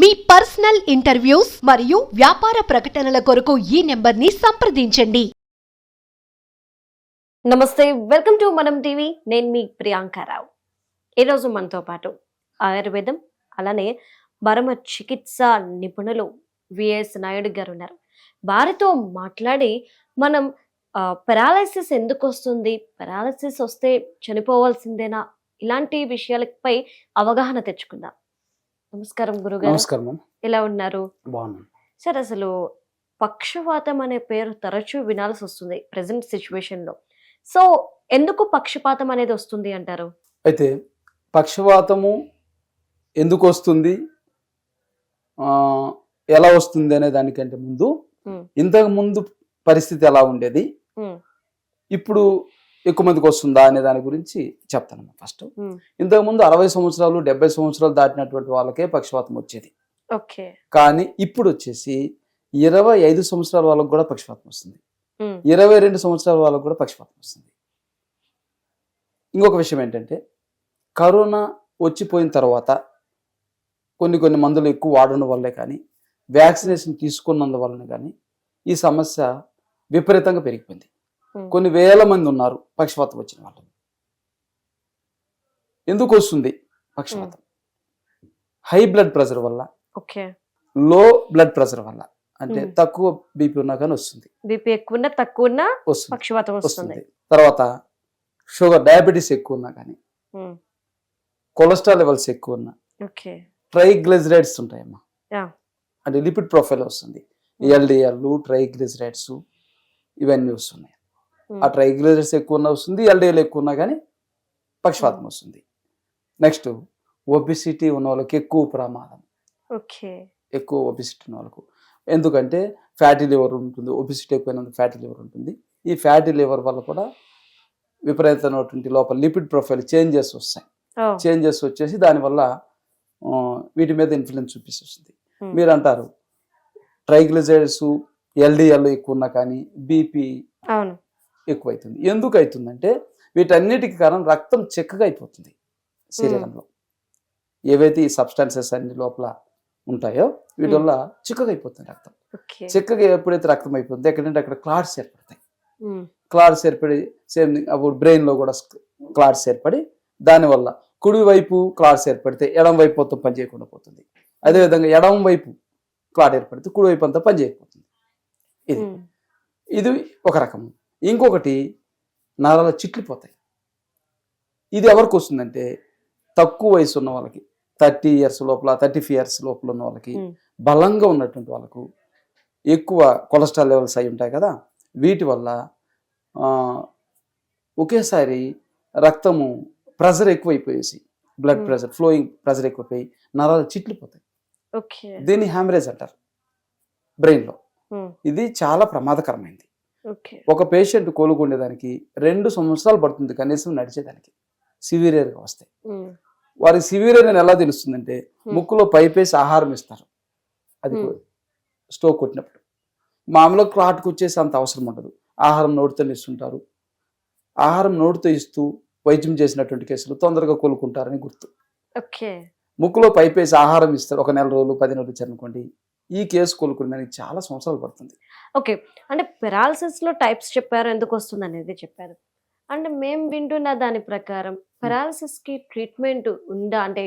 మీ personal interviews మరియు వ్యాపార ప్రకటనల కొరకు ఈ నెంబర్ని సంప్రదించండి. నమస్తే, వెల్కమ్ టు మనం టీవీ. నేను మీ ప్రియాంకారావు. ఈరోజు మనతో పాటు ఆయుర్వేదం అలానే మరమ చికిత్స నిపుణులు విఎస్ నాయుడు గారు ఉన్నారు. వారితో మాట్లాడి మనం పెరాలసిస్ ఎందుకు వస్తుంది, పెరాలసిస్ వస్తే చనిపోవాల్సిందేనా, ఇలాంటి విషయాలపై అవగాహన తెచ్చుకుందాం. నమస్కారం గురుగారు. నమస్కారం. ఎలా ఉన్నారు? బాగున్నాను సార్, అసలు పక్షవాతం అనే పేరు తరచూ వినాల్సి వస్తుంది ప్రెసెంట్ సిచ్యువేషన్ లో. సో ఎందుకు పక్షపాతం అనేది వస్తుంది అంటారు? అయితే పక్షవాతము ఎందుకు వస్తుంది, ఎలా వస్తుంది అనే దానికంటే ముందు ఇంతకు ముందు పరిస్థితి ఎలా ఉండేది, ఇప్పుడు ఎక్కువ మందికి వస్తుందా అనే దాని గురించి చెప్తాను. ఫస్ట్, ఇంతకు ముందు 60 సంవత్సరాలు 70 సంవత్సరాలు దాటినటువంటి వాళ్ళకే పక్షవాతం వచ్చేది. కానీ ఇప్పుడు వచ్చేసి 25 సంవత్సరాల వాళ్ళకు కూడా పక్షవాతం వస్తుంది, 22 సంవత్సరాల వాళ్ళకు కూడా పక్షవాతం వస్తుంది. ఇంకొక విషయం ఏంటంటే, కరోనా వచ్చిపోయిన తర్వాత కొన్ని మందులు ఎక్కువ వాడడం వల్లే కానీ, వ్యాక్సినేషన్ తీసుకున్నందువలన కానీ ఈ సమస్య విపరీతంగా పెరిగిపోయింది. కొన్ని వేల మంది ఉన్నారు పక్షవాతం వచ్చిన వాళ్ళు. ఎందుకు వస్తుంది పక్షవాతం? హై బ్లడ్ ప్రెషర్ వల్ల, లో బ్లడ్ ప్రెషర్ వల్ల, అంటే తక్కువ బీపీ ఉన్నా కానీ వస్తుంది. బీపీ ఎక్కువ ఉన్నా తక్కువ ఉన్నా పక్షవాతం వస్తుంది. తర్వాత షుగర్, డయాబెటీస్ ఎక్కువ ఉన్నా కానీ, కొలెస్ట్రాల్ లెవెల్స్ ఎక్కువ ఉన్నా, ట్రైగ్లిజరైడ్స్ ఉంటాయమ్మా, అంటే లిపిడ్ ప్రొఫైల్ వస్తుంది. ఎల్డిఎల్, ట్రైగ్లిజరైడ్స్ ఇవన్నీ వస్తున్నాయి. ఆ ట్రైగ్లిజరైడ్స్ ఎక్కువ ఉన్నా వస్తుంది, ఎల్డిఎల్ ఎక్కువ ఉన్నా కానీ పక్షవాతం వస్తుంది. నెక్స్ట్, ఒబిసిటీ ఉన్న వాళ్ళకి ఎక్కువ ప్రమాదం. ఎక్కువ ఒబిసిటీ ఉన్న వాళ్ళకు, ఎందుకంటే ఫ్యాటీ లివర్ ఉంటుంది, ఒబిసిటీ ఎక్కువైనందుకు ఫ్యాటీ లివర్ ఉంటుంది. ఈ ఫ్యాటీ లివర్ వల్ల కూడా విపరీతమైనటువంటి లోపల లిపిడ్ ప్రొఫైల్ చేంజెస్ వస్తాయి. చేంజెస్ వచ్చేసి దానివల్ల వీటి మీద ఇన్ఫ్లుయెన్స్ చూపిస్తుంది. మీరు అంటారు ట్రైగ్లిజరైడ్స్, ఎల్డిఎల్ ఎక్కువ ఉన్నా కానీ బీపీ ఎక్కువ అవుతుంది. ఎందుకు అవుతుందంటే, వీటన్నిటికి కారణం రక్తం చిక్కగా అయిపోతుంది. శరీరంలో ఏవైతే ఈ సబ్స్టాన్సెస్ అన్ని లోపల ఉంటాయో వీటి వల్ల చిక్కగా అయిపోతుంది రక్తం. చిక్కగా ఎప్పుడైతే రక్తం అయిపోతుంది, ఎక్కడంటే అక్కడ క్లాట్స్ ఏర్పడతాయి. క్లాట్స్ ఏర్పడి సేమ్ అప్పుడు బ్రెయిన్ లో కూడా క్లాట్స్ ఏర్పడి, దానివల్ల కుడి వైపు క్లాట్స్ ఏర్పడితే ఎడం వైపు మొత్తం పని చేయకుండా పోతుంది. అదేవిధంగా ఎడం వైపు క్లాట్ ఏర్పడితే కుడి వైపు అంతా పని చేయకపోతుంది. ఇది ఒక రకం. ఇంకొకటి, నరాల చిట్లిపోతాయి. ఇది ఎవరికి వస్తుందంటే, తక్కువ వయసు ఉన్న వాళ్ళకి, 30 years లోపల, 35 years లోపల ఉన్న వాళ్ళకి, బలంగా ఉన్నటువంటి వాళ్ళకు, ఎక్కువ కొలెస్ట్రాల్ లెవెల్స్ అయి ఉంటాయి కదా, వీటి వల్ల ఒకేసారి రక్తము ప్రెషర్ ఎక్కువైపోయేసి, బ్లడ్ ప్రెషర్, ఫ్లోయింగ్ ప్రెషర్ ఎక్కువైపోయి నరాలు చిట్లిపోతాయి. దీన్ని హ్యామరేజ్ అంటారు బ్రెయిన్లో. ఇది చాలా ప్రమాదకరమైంది. ఒక పేషెంట్ కోలుకునేదానికి 2 సంవత్సరాలు పడుతుంది కనీసం నడిచేదానికి, సివియర్గా వస్తాయి. వారికి సివియర్ అని ఎలా తెలుస్తుందంటే, ముక్కులో పైపేసి ఆహారం ఇస్తారు. అది స్టోక్ కొట్టినప్పుడు మామూలుగా క్లాట్కి వచ్చేసి అంత అవసరం ఉండదు. ఆహారం నోటితో ఇస్తుంటారు. ఆహారం నోటితో ఇస్తూ వైద్యం చేసినటువంటి కేసులు తొందరగా కోలుకుంటారని గుర్తు. ముక్కులో పైపేసి ఆహారం ఇస్తారు. ఒక 1 నెల రోజులు 10 రోజులు ఇచ్చారనుకోండి, ఈ కేసు కోలుకునేదానికి చాలా సంవత్సరాలు పడుతుంది. ఓకే, అంటే పెరాలసిస్ లో టైప్స్ చెప్పారు, ఎందుకు వస్తుంది అనేది చెప్పారు. అంటే మేము వింటున్న దాని ప్రకారం పెరాలసిస్ కి ట్రీట్మెంట్ ఉందా? అంటే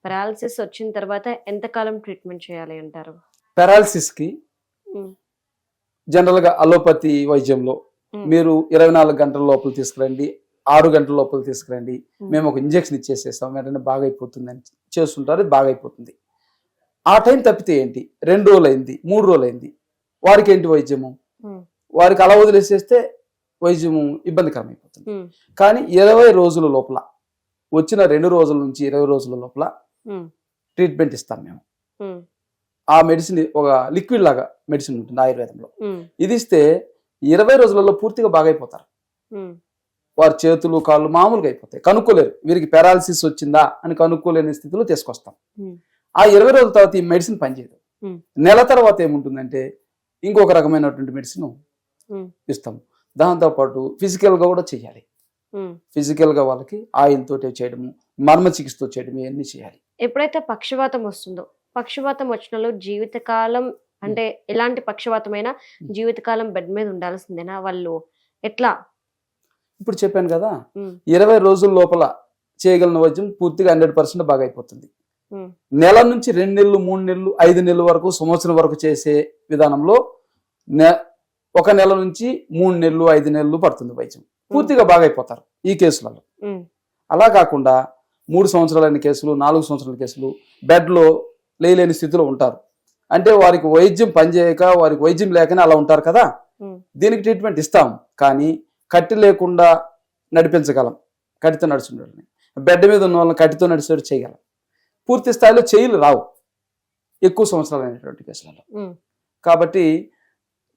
పెరాలసిస్ వచ్చిన తర్వాత ఎంతకాలం ట్రీట్మెంట్ చేయాలి అంటారు? పెరాలసిస్ కి జనరల్ గా అలోపతి వైద్యంలో మీరు 24 గంటల లోపల తీసుకురండి, 6 గంటల లోపల తీసుకురండి, మేము ఒక ఇంజెక్షన్ ఇచ్చేసేస్తాం, వెంటనే బాగా అయిపోతుంది అని చేస్తుంటారు. బాగా అయిపోతుంది. ఆ టైం తప్పితే ఏంటి, 2 రోజులు అయింది, 3 రోజులు అయింది, వారికి ఏంటి వైద్యము? వారికి అలా వదిలేసేస్తే వైద్యము ఇబ్బందికరం అయిపోతుంది. కానీ 20 రోజుల లోపల, వచ్చిన 2 రోజుల నుంచి 20 రోజుల లోపల ట్రీట్మెంట్ ఇస్తాం మేము. ఆ మెడిసిన్ ఒక లిక్విడ్ లాగా మెడిసిన్ ఉంటుంది ఆయుర్వేదంలో. ఇది ఇస్తే 20 రోజులలో పూర్తిగా బాగైపోతారు. వారి చేతులు కాళ్ళు మామూలుగా అయిపోతాయి. కనుక్కోలేరు వీరికి పెరాలసిస్ వచ్చిందా అని కనుక్కోలేని స్థితిలో తీసుకొస్తాం. ఆ 20 రోజుల తర్వాత ఈ మెడిసిన్ పనిచేయదు. నెల తర్వాత ఏముంటుందంటే ఇంకొక రకమైనటువంటి మెడిసిన్ ఇస్తాం. దాంతోపాటు ఫిజికల్గా కూడా చేయాలి. ఫిజికల్గా వాళ్ళకి ఆయిల్ తోటే చేయడము, మర్మ చికిత్సతో చేయడం, ఇవన్నీ చేయాలి. ఎప్పుడైతే పక్షవాతం వస్తుందో పక్షవాతం వచ్చిన వాళ్ళు జీవితకాలం అంటే ఎలాంటి పక్షవాతమైనా జీవితకాలం బెడ్ మీద ఉండాల్సిందేనా? వాళ్ళు ఎట్లా? ఇప్పుడు చెప్పాను కదా, ఉమ్, 20 రోజుల లోపల చేయగలిగిన వైద్యం పూర్తిగా 100% బాగా అయిపోతుంది. ఉమ్, నెల నుంచి 2 నెలలు 3 నెలలు 5 నెలల వరకు సంవత్సరం వరకు చేసే విధానంలో ఒక నెల నుంచి 3 నెలలు 5 నెలలు పడుతుంది వైద్యం. పూర్తిగా బాగా అయిపోతారు ఈ కేసులలో. ఉమ్, అలా కాకుండా 3 సంవత్సరాలైన కేసులు 4 సంవత్సరాల కేసులు బెడ్లో లేని స్థితిలో ఉంటారు. అంటే వారికి వైద్యం పనిచేయక వారికి వైద్యం లేకనే అలా ఉంటారు కదా. ఉమ్, దీనికి ట్రీట్మెంట్ ఇస్తాం, కానీ కట్టి లేకుండా నడిపించగలం. కట్టితో నడుచుండేవాళ్ళని, బెడ్ మీద ఉన్న వాళ్ళని కట్టితో నడిచేవాడు చేయగలం. పూర్తి స్థాయిలో చేయలు రావు ఎక్కువ సంవత్సరాలైనటువంటి కేసులలో. ఉమ్, కాబట్టి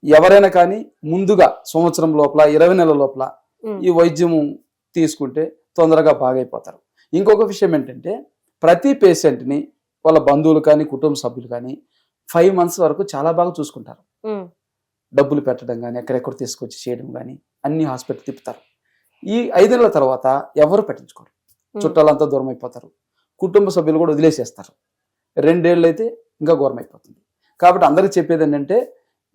ఎవరైనా కానీ ముందుగా సంవత్సరం లోపల 20 నెలల లోపల ఉమ్, ఈ వైద్యము తీసుకుంటే తొందరగా బాగైపోతారు. ఇంకొక విషయం ఏంటంటే, ప్రతి పేషెంట్ని వాళ్ళ బంధువులు కానీ కుటుంబ సభ్యులు కానీ 5 months వరకు చాలా బాగా చూసుకుంటారు. ఉమ్, డబ్బులు పెట్టడం కానీ ఎక్కడెక్కడ తీసుకొచ్చి చేయడం కానీ అన్ని హాస్పిటల్ తిప్పుతారు. ఈ 5 నెలల తర్వాత ఎవరు పట్టించుకోరు. చుట్టాలంతా దూరం అయిపోతారు, కుటుంబ సభ్యులు కూడా వదిలేసేస్తారు. 2 ఏళ్ళు అయితే ఇంకా ఘోరం అయిపోతుంది. కాబట్టి అందరికి చెప్పేది ఏంటంటే,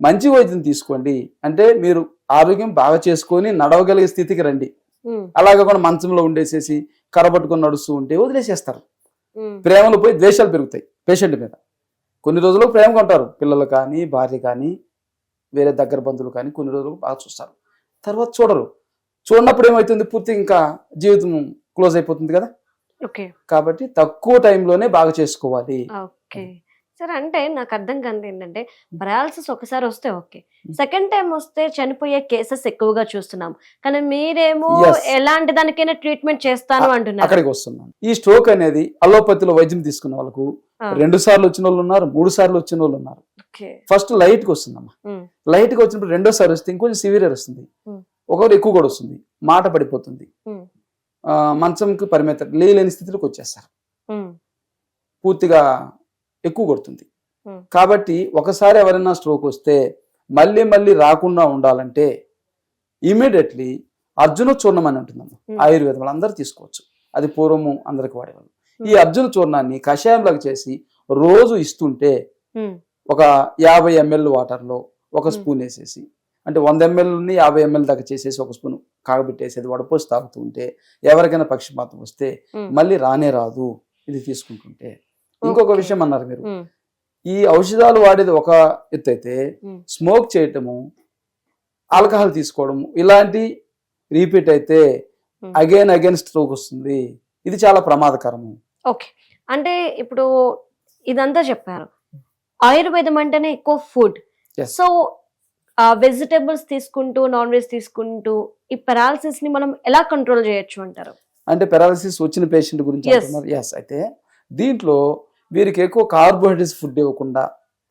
మంచి వైద్యం తీసుకోండి. అంటే మీరు ఆరోగ్యం బాగా చేసుకొని నడవగలిగే స్థితికి రండి. ఉమ్, అలాగే కూడా మంచంలో ఉండేసేసి కర్రబట్టుకొని నడుస్తూ ఉంటే వదిలేసేస్తారు. ఉమ్, ప్రేమలు పోయి ద్వేషాలు పెరుగుతాయి పేషెంట్ మీద. కొన్ని రోజులు ప్రేమగా ఉంటారు, పిల్లలు కానీ భార్య కానీ వేరే దగ్గర బంధువులు కానీ కొన్ని రోజులు బాగా చూస్తారు, తర్వాత చూడరు. చూడనప్పుడు ఏమవుతుంది, పూర్తి ఇంకా జీవితం క్లోజ్ అయిపోతుంది కదా. ఓకే కాబట్టి తక్కువ టైంలోనే బాగా చేసుకోవాలి. ఓకే సరే. అంటే నాకు అర్థం కాదు ఏంటంటే, పరాలసిస్ ఒకసారి వస్తే ఓకే, సెకండ్ టైం వస్తే చనిపోయే కేసెస్ ఎక్కువగా చూస్తున్నాం. కానీ మీరేమో Yes. ఎలాంటి దానికైనా ట్రీట్మెంట్ చేస్తాను అంటున్నారు. అక్కడికి వస్తున్నాను. ఈ స్ట్రోక్ అనేది అలోపతిలో వైద్యం తీసుకున్న వాళ్ళకు 2 సార్లు వచ్చిన వాళ్ళు ఉన్నారు, 3 సార్లు వచ్చిన వాళ్ళు ఉన్నారు. ఓకే ఫస్ట్ లైట్ గా వస్తుందమ్మా. ఉమ్, లైట్ గా వచ్చినప్పుడు 2వ సారి వస్తే ఇంకొంచెం సివియర్ వస్తుంది. ఉమ్, ఒకరు ఎక్కువ కూడా వస్తుంది, మాట పడిపోతుంది, ఉమ్, మంచంకి పరిమితం లేని స్థితిలోకి వచ్చేస్తారు. ఉమ్, పూర్తిగా ఎక్కువ కొడుతుంది. Hmm. కాబట్టి ఒకసారి ఎవరైనా స్ట్రోక్ వస్తే మళ్ళీ మళ్ళీ రాకుండా ఉండాలంటే ఇమీడియట్లీ అర్జున చూర్ణం అని ఉంటుందమ్మా. ఆయుర్వేదం అందరూ తీసుకోవచ్చు, అది పూర్వము అందరికి వాడేవాళ్ళు. ఈ అర్జున చూర్ణాన్ని కషాయంలాగా చేసి రోజు ఇస్తుంటే ఉమ్, ఒక 50 ml వాటర్లో 1 స్పూన్ వేసేసి, అంటే 100 ml 50 ml దాకా చేసేసి 1 స్పూన్ కాగబెట్టేసి అది వడపోసి తాగుతూ ఉంటే ఎవరికైనా పక్షపాతం వస్తే మళ్ళీ రానే రాదు ఇది తీసుకుంటుంటే. ఇంకొక విషయం అన్నారు మీరు, ఉమ్, ఈ ఔషధాలు వాడేది ఒక ఎత్తు అయితే, స్మోక్ చేయటము ఆల్కహాల్ తీసుకోవడము ఇలాంటి రిపీట్ అయితే అగైన్ స్ట్రోక్ వస్తుంది. ఇది చాలా ప్రమాదకరము. ఓకే. అంటే ఇప్పుడు ఇదంతా చెప్పారు, ఆయుర్వేదం అంటేనే ఎక్కువ ఫుడ్. Yes. సో వెజిటేబుల్స్ తీసుకుంటూ నాన్ వెజ్ తీసుకుంటూ ఈ పెరాలసిస్ ని మనం ఎలా కంట్రోల్ చేయొచ్చు అంటారు? అంటే పెరాలసిస్ వచ్చిన పేషెంట్ గురించి Yes. అంటున్నారు. ఎస్. అయితే దీంట్లో వీరికి ఎక్కువ కార్బోహైడ్రేట్స్ ఫుడ్ ఇవ్వకుండా,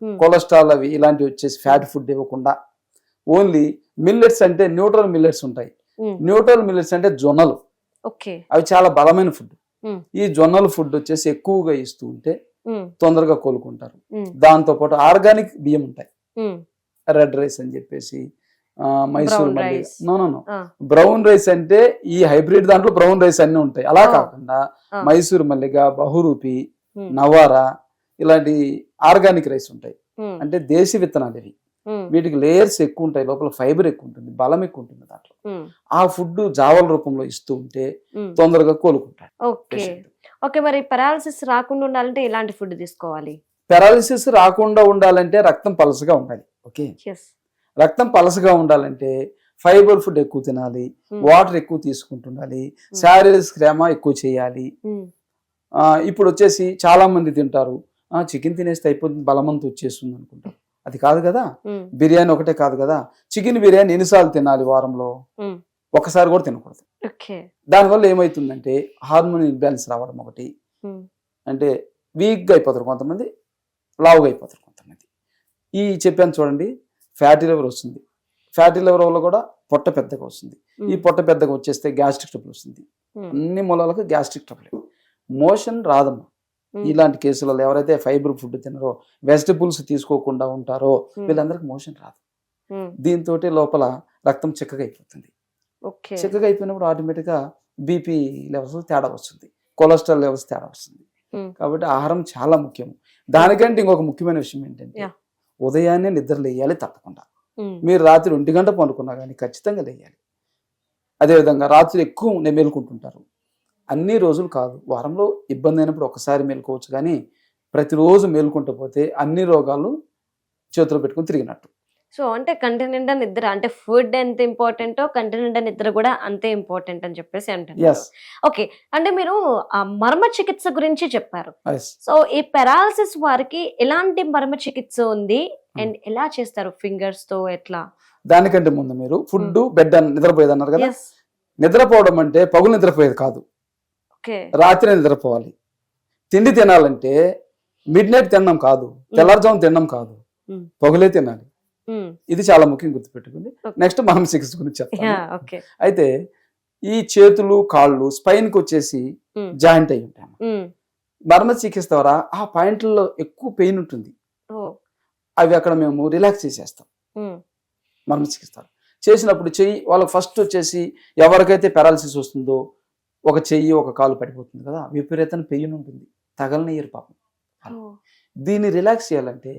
Hmm. కొలెస్ట్రాల్ అవి ఇలాంటివి వచ్చేసి ఫ్యాట్ ఫుడ్ ఇవ్వకుండా, ఓన్లీ మిల్లెట్స్ అంటే న్యూట్రల్ మిల్లెట్స్ ఉంటాయి. Hmm. న్యూట్రల్ మిల్లెట్స్ అంటే జొన్నలు, ఓకే. అవి చాలా బలమైన ఫుడ్. Hmm. ఈ జొన్నల ఫుడ్ వచ్చేసి ఎక్కువగా ఇస్తూ ఉంటే Hmm. తొందరగా కోలుకుంటారు. Hmm. దాంతోపాటు ఆర్గానిక్ బియ్యం ఉంటాయి, Hmm. రెడ్ రైస్ అని చెప్పేసి, మైసూర్ Brown మల్లి, rice. No Ah. Brown rice అంటే ఈ హైబ్రిడ్ దాంట్లో బ్రౌన్ రైస్ అన్ని ఉంటాయి. అలా Oh. కాకుండా Ah. మైసూర్ మల్లిగా, బహురూపి, Hmm. నవారా ఇలాంటి ఆర్గానిక్ రైస్ ఉంటాయి. Hmm. అంటే దేశీ విత్తనాలు ఇవి. Hmm. వీటికి లేయర్స్ ఎక్కువ ఉంటాయి, లోపల ఫైబర్ ఎక్కువ ఉంటుంది, బలం ఎక్కువ ఉంటుంది దాంట్లో. Hmm. ఆ ఫుడ్ జావల రూపంలో ఇస్తూ ఉంటే Hmm. తొందరగా కోలుకుంటారు ఓకే. patient. ఓకే, మరి పెరాలసిస్ రాకుండా ఉండాలంటే ఎలాంటి ఫుడ్ తీసుకోవాలి? పెరాలిసిస్ రాకుండా ఉండాలంటే రక్తం పలసగా ఉండాలి. Okay, yes. రక్తం పలసగా ఉండాలంటే ఫైబర్ ఫుడ్ ఎక్కువ తినాలి, Hmm. వాటర్ ఎక్కువ తీసుకుంటుండాలి, శారీరక శ్రమ ఎక్కువ చేయాలి. Hmm. ఇప్పుడు వచ్చేసి చాలా మంది తింటారు, చికెన్ తినేస్తే అయిపోతుంది, బలమంతా వచ్చేస్తుంది అనుకుంటారు. అది కాదు కదా. Hmm. బిర్యానీ ఒకటే కాదు కదా, చికెన్ బిర్యానీ ఎన్నిసార్లు తినాలి వారంలో? Hmm. ఒకసారి కూడా తినకూడదు. ఓకే. దానివల్ల ఏమవుతుందంటే హార్మోన్ ఇంబ్యాలెన్స్ రావడం ఒకటి, Hmm. అంటే వీక్గా అయిపోతారు కొంతమంది, లావుగా అయిపోతారు కొంతమంది. ఈ చెప్పాను చూడండి, ఫ్యాటీ లివర్ వస్తుంది. ఫ్యాటీ లివర్ వల్ల కూడా పొట్ట పెద్దగా వస్తుంది. ఈ పొట్ట పెద్దగా వచ్చేస్తే గ్యాస్ట్రిక్ ట్రబుల్ వస్తుంది. Hmm. అన్ని మూలాలకు గ్యాస్ట్రిక్ ట్రబుల్. మోషన్ రాదమ్మా. ఇలాంటి కేసులలో ఎవరైతే ఫైబర్ ఫుడ్ తినరో, వెజిటబుల్స్ తీసుకోకుండా ఉంటారో వీళ్ళందరికీ మోషన్ రాదు. Hmm. దీంతో లోపల రక్తం చిక్కగా అయిపోతుంది. ఓకే. చిక్కగా అయిపోయినప్పుడు ఆటోమేటిక్గా బీపీ లెవెల్స్ తేడా వస్తుంది, కొలెస్ట్రాల్ లెవెల్స్ తేడా వస్తుంది. Hmm. కాబట్టి ఆహారం చాలా ముఖ్యం. దానికంటే ఇంకొక ముఖ్యమైన విషయం ఏంటంటే Yeah. ఉదయాన్నే నిద్ర లేయాలి తప్పకుండా. ఉమ్, మీరు రాత్రి 1 గంట పడుకున్నా కానీ ఖచ్చితంగా లేయాలి. అదేవిధంగా రాత్రి ఎక్కువ మేలుకుంటుంటారు. అన్ని రోజులు కాదు, వారంలో ఇబ్బంది అయినప్పుడు ఒకసారి మేలుకోవచ్చు, కానీ ప్రతిరోజు మేలుకుంటూ పోతే అన్ని రోగాలు చేతిలో పెట్టుకుని తిరిగినట్టు. సో అంటే కంటి నిండా నిద్ర అంటే ఫుడ్ ఎంత ఇంపార్టెంటో కంటి నిండా నిద్ర కూడా అంతే ఇంపార్టెంట్ అని చెప్పేసి అంటారు. ఎస్ ఓకే, అంటే మీరు ఆ మర్మ చికిత్స గురించి చెప్పారు. ఎస్ సో ఈ పెరాలసిస్ వారికి ఎలాంటి మర్మ చికిత్స ఉంది అండ్ ఎలా చేస్తారు? ఫింగర్స్ తో ఎట్లా? దానికంటే ముందు మీరు ఫుడ్ బెడ్ అని నిద్రపోయేది అన్నారు కదా. ఎస్. నిద్రపోవడం అంటే పగులు నిద్రపోయేది కాదు, ఓకే. రాత్రి నిద్రపోవాలి. తిండి తినాలంటే మిడ్ నైట్ తినడం కాదు, తెల్లారుజాము తినడం కాదు, ఉమ్, పగులే తినాలి. ఉమ్, ఇది చాలా ముఖ్యం గుర్తుపెట్టుకుంది. Okay. నెక్స్ట్ మర్మ చికిత్స గురించి చెప్తాను. Yeah, okay. అయితే ఈ చేతులు కాళ్ళు స్పైన్ కి వచ్చేసి ఉమ్, జాయింట్ అయి ఉంటాయి. ఉమ్, మర్మ చికిత్స ద్వారా ఆ పాయింట్లలో ఎక్కువ పెయిన్ ఉంటుంది, ఓ, అవి అక్కడ మేము రిలాక్స్ చేసేస్తాం. ఉమ్, మర్మ చికిత్స చేసినప్పుడు చెయ్యి వాళ్ళకి ఫస్ట్ వచ్చేసి ఎవరికైతే పారాలసిస్ వస్తుందో ఒక చెయ్యి ఒక కాలు పడిపోతుంది కదా, విపరీతం పెయిన్ ఉంటుంది, తగలనియరు పాపం. ఓ, దీన్ని రిలాక్స్ చేయాలంటే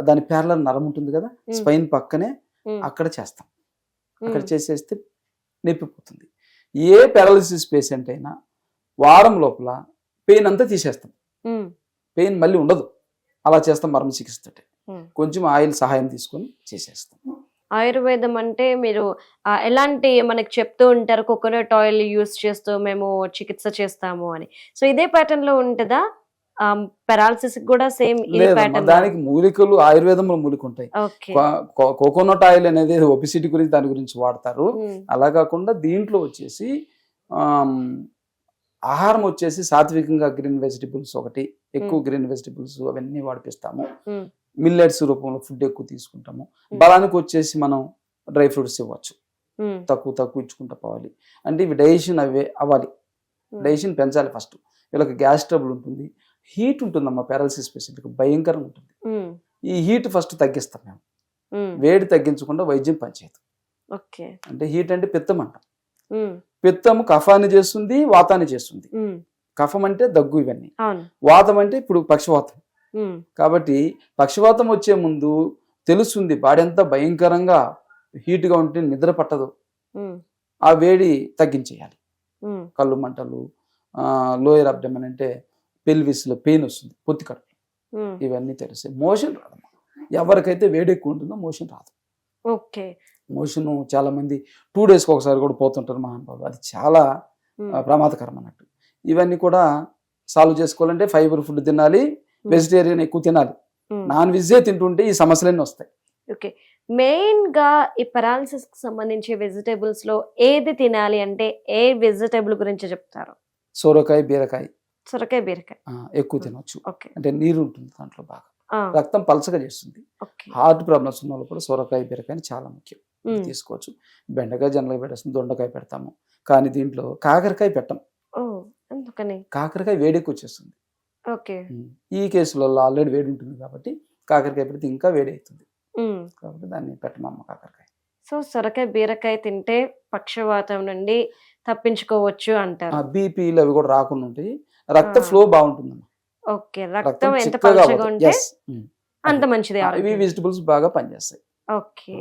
దాని ప్యారలల్ నరం ఉంటుంది కదా, స్పైన్ పక్కనే ఉమ్, అక్కడ చేస్తాం. అక్కడ ఉమ్, చేసేస్తే నొప్పిపోతుంది. ఏ పారాలసిస్ పేషెంట్ అయినా వారం లోపల పెయిన్ అంతా తీసేస్తాం, ఉమ్, పెయిన్ మళ్ళీ ఉండదు. అలా చేస్తాం మర్మ చికిత్స. ఉమ్. కొంచెం ఆయిల్ సహాయం తీసుకొని చేసేస్తాం. ఆయుర్వేదం అంటే మీరు ఎలాంటి మనకి చెప్తూ ఉంటారు, కోకోనట్ ఆయిల్ యూస్ చేస్తూ మేము చికిత్స చేస్తాము అని. సో ఇదే ప్యాటర్న్ లో ఉంటుందా? పెరాలసిస్ కూడా సేమ్ ఇదే లేదమ్మా, ప్యాటర్న్? దానికి మూలికలు ఆయుర్వేదంలో మూలిక ఉంటాయి. ఓకే. కోకోనట్ ఆయిల్ అనేది ఒబిసిటీ గురించి దాని గురించి వాడతారు. ఉమ్, అలా కాకుండా దీంట్లో వచ్చేసి ఆహారం వచ్చేసి సాత్వికంగా గ్రీన్ వెజిటబుల్స్ ఒకటి, ఎక్కువ గ్రీన్ వెజిటబుల్స్ అవన్నీ వాడిపిస్తాము. ఉమ్, మిల్లెట్స్ రూపంలో ఫుడ్ ఎక్కువ తీసుకుంటాము. బలానికి వచ్చేసి మనం డ్రై ఫ్రూట్స్ ఇవ్వచ్చు, ఉమ్, తక్కువ ఇచ్చుకుంటూ పోవాలి. అంటే ఇవి డైజెషన్ అవ్వాలి, డైజెషన్ పెంచాలి. ఫస్ట్ వీళ్ళకి గ్యాస్ ట్రబుల్ ఉంటుంది, హీట్ ఉంటుందమ్మా పారాలసిస్ పేషెంట్కి భయంకరంగా ఉంటుంది. ఉమ్, ఈ హీట్ ఫస్ట్ తగ్గిస్తాం మేము. ఉమ్, వేడి తగ్గించకుండా వైద్యం పనిచేయదు. ఓకే. అంటే హీట్ అంటే పిత్తం అంటాం. ఉమ్, పిత్తము కఫాన్ని చేస్తుంది, వాతాన్ని చేస్తుంది. ఉమ్, కఫం అంటే దగ్గు ఇవన్నీ, అవును. వాతం అంటే ఇప్పుడు పక్షవాతం. ఉమ్, కాబట్టి పక్షవాతం వచ్చే ముందు తెలుస్తుంది బాడీ అంతా భయంకరంగా హీట్గా ఉంటే నిద్ర పట్టదు, ఉమ్, ఆ వేడి తగ్గించేయాలి. ఉమ్, కళ్ళు మంటలు, లోయర్ అబ్డమన్ అంటే పెల్విస్లో పెయిన్ వస్తుంది, పొత్తి కడుపు, ఉమ్, ఇవన్నీ తెలుస్తాయి. మోషన్ రాదమ్మా, ఎవరికైతే వేడి ఎక్కువ ఉంటుందో మోషన్ రాదు. ఓకే. మోషన్ చాలా మంది 2 days ఒకసారి కూడా పోతుంటారు మహానుభావులు, అది చాలా ఉమ్, ప్రమాదకరం అన్నట్టు. ఇవన్నీ కూడా సాల్వ్ చేసుకోవాలంటే ఫైబర్ ఫుడ్ తినాలి, వెజిటేరియన్ ఎక్కువ తినాలి. ఉమ్, నాన్ వెజ్జే తింటుంటే ఈ సమస్యలన్నీ వస్తాయి. ఓకే. మెయిన్ గా ఈ పెరాలసిస్ కి సంబంధించి వెజిటేబుల్స్ లో ఏది తినాలి అంటే ఏ వెజిటేబుల్ గురించి చెప్తారు? సోరకాయ, బీరకాయ సొరకాయ, బీరకాయ. ఎక్కువ తినవచ్చు. ఓకే. అంటే నీరు ఉంటుంది దాంట్లో బాగా, ఆ, రక్తం పలచగా చేస్తుంది. ఓకే. హార్ట్ ప్రాబ్లమ్స్ ఉన్న వాళ్ళు కూడా సోరకాయ, బీరకాయ చాలా ముఖ్యం, ఇది ఉమ్, తీసుకోవచ్చు. బెండకాయ జనరల్గా పెట్టేస్తుంది, దొండకాయ పెడతాము, కానీ దీంట్లో కాకరకాయ పెట్టం. ఓ, ఎందుకని? కాకరకాయ వేడెక్కి వచ్చేస్తుంది. ఓకే. ఈ కేసులలో ఆల్రెడీ వేడి ఉంటుంది కాబట్టి కాకరకాయ పెడితే ఇంకా వేడి అవుతుంది, ఉమ్, కాబట్టి దాన్ని పెట్టమమ్మ కాకరకాయ. సో సొరకాయ, బీరకాయ తింటే పక్షవాతం నుండి తప్పించుకోవచ్చు అంటారు. బీపీలు అవి కూడా రాకుండా ఉంటాయి, రక్త ఆ. ఫ్లో బాగుంటుందమ్మా. ఓకే. రక్తం ఎంత చిక్కగా పలుచగా పోతుంది. ఉంటే Yes. అంత మంచిది ఇవి ఆరోగ్యం. వెజిటబుల్స్ బాగా పనిచేస్తాయి. ఓకే.